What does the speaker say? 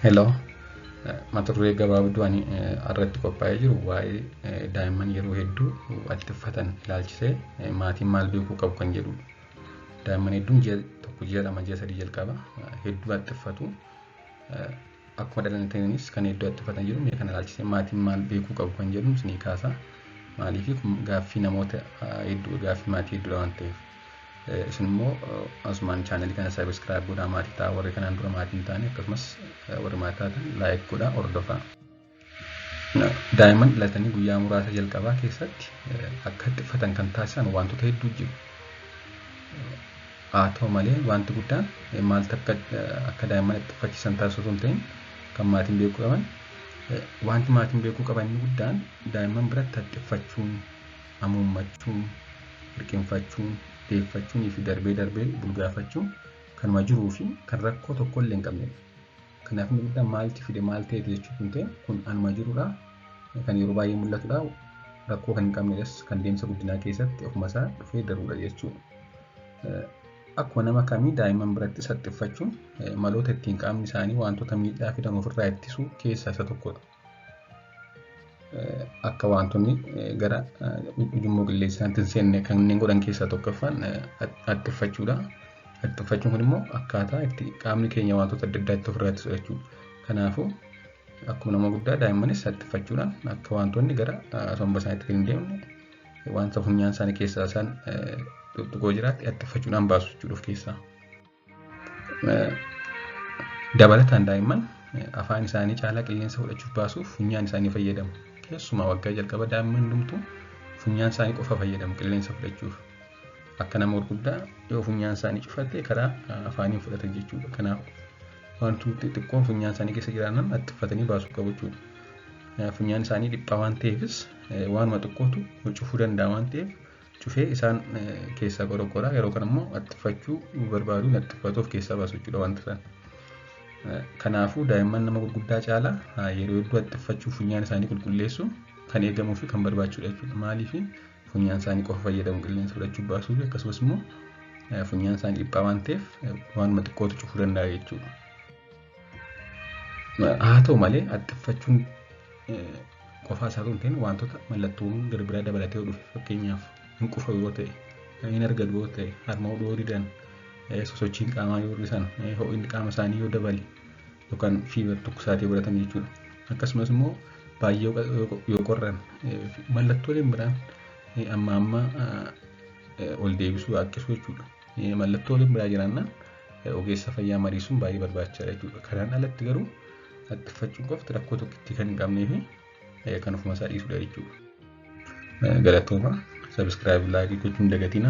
Hello, mata duree gabaabduu ani irratti qophaa'ee jiru waa'ee daa'imman yeroo hedduu attiffatan ilaalchisee maatiin maal beekuu qabu kan jedhudha. Daa'imman hedduun ji'a 2 ji'a 3 jalqaba hedduu attiffatu. Akkuma dhalataniinis kan hedduu attiffatan jiru mee kana ilaalchisee maatiin maal beekuu qabu kan jedhu ni kaasa. Maaliif gaaffii namoota hedduu gaaffii maatii hedduudha waan ta'eef. Isin immoo asumaan chaanalii kana sabiskiraayib godhaa maatii ta'a warri kanaan dura maatii hin taane akkasumas warri maatii taatan laayik godhaa hordofaa. Daa'imman dhalatanii guyyaa muraasa jalqabaa keessatti akka attiffatan kan taasisan wantoota hedduu jiru. Haa ta'u malee wanti guddaan maaltu akka daa'imman attiffachiisan taasisu hin ta'in kan maatiin beekuu qaban. Wanti maatiin beekuu qaban inni guddaan daa'imman biratti attiffachuun, hamuummachuun, hirqinfachuun, deeffachuunii fi darbee bulgaafachuun kanuma jiruu fi kan rakkoo tokko illee hin qabnedha. Kanaaf inni guddaan maalti fide maal ta'e jechuu hin ta'in kun anuma jirudha. Kan yeroo baay'ee mul'atudha. Rakkoo kan hin qabnedas kan deemsa guddinaa keessatti ofuma isaa dhufee darudha jechuudha. Akkuma nama kamii daa'imman birattis attiffachuun maloota ittiin qaamni isaanii wantoota miidhaa fidan ofirraa ittisuu keessaa isa tokkodha. Akka wantoonni gara ujummoo qilleensaatti hin seenne kanneen godhan keessaa tokkoffaan attiffachuudha. Attiffachuun kun immoo akkaataa itti qaamni keenya wantoota adda addaa itti ofirraa ittisu jechuudha. Kanaafuu akkuma nama guddaa daa'immanis attiffachuudhaan akka wantoonni gara somba isaaniitti hin deemne wanta funyaan isaanii keessaa isaan tuttuqoo jiraatti attiffachuudhaan baasu jechuudha of keessaa. Dabalataan daa'imman afaan isaanii caalaa qilleensa fudhachuuf baasuuf funyaan isaanii fayyadamu. Keessumaa waggaa jalqaba daa'imman hundumtuu funyaan isaanii qofa fayyadamu qilleensa fudhachuuf. Akka nama gurguddaa yoo funyaan isaanii cufate karaa afaaniin fudhatan jechuudha. Kanaaf wantoonni xixiqqoon funyaan isaanii keessa jiraannan attiffatanii baasuu qabu jechuudha. Funyaan isaanii dhiphaa waan ta'eefis waanuma xiqqootu cufuu danda'a waan ta'eef cufee isaan keessaa qorqoraa yeroo kana immoo attiffachuu barbaaduun attiffatuuf keessaa baasu jechuudha wanta sana. Kanaafuu daa'imman nama gurguddaa caalaa yeroo hedduu attiffachuuf funyaan isaanii qulqulleessu kan eegamuu fi kan barbaachudha jechuudha. Maaliif funyaan isaanii qofa fayyadamu qilleensa fudhachuuf baasuu fi akkasumas immoo funyaan isaanii dhiphaa waan ta'eef waanuma xiqqootu cufuu danda'a jechuudha. Haa ta'u malee attiffachuun qofaa isaa osoo hin ta'in wantoota mallattoon garbiraa dabalatee yoo dhufe fakkeenyaaf hin qufa yoo ta'e, hin argadu yoo ta'e, harma yoo didan, sosochiin qaamaa yoo hir'isan, ho'iinsi qaama isaanii yoo dabale yookaan fiibar tokkosaatii godhatan jechuudha. Akkasumas immoo baay'ee yoo qorran mallattooleen biraan amma ol deebisuu haqqisu jechuudha. Mallattooleen biraa jiraannaan ogeessa fayyaa mariisuun baay'ee barbaachisaadha jechuudha. Kanaan alatti garuu attiffachuun qofti rakkoo tokkittii kan hin qabnee fi kan ofuma isaa dhiisudha jechuudha. Galatooma sabiskiraayib laayikii gochuun dagatina.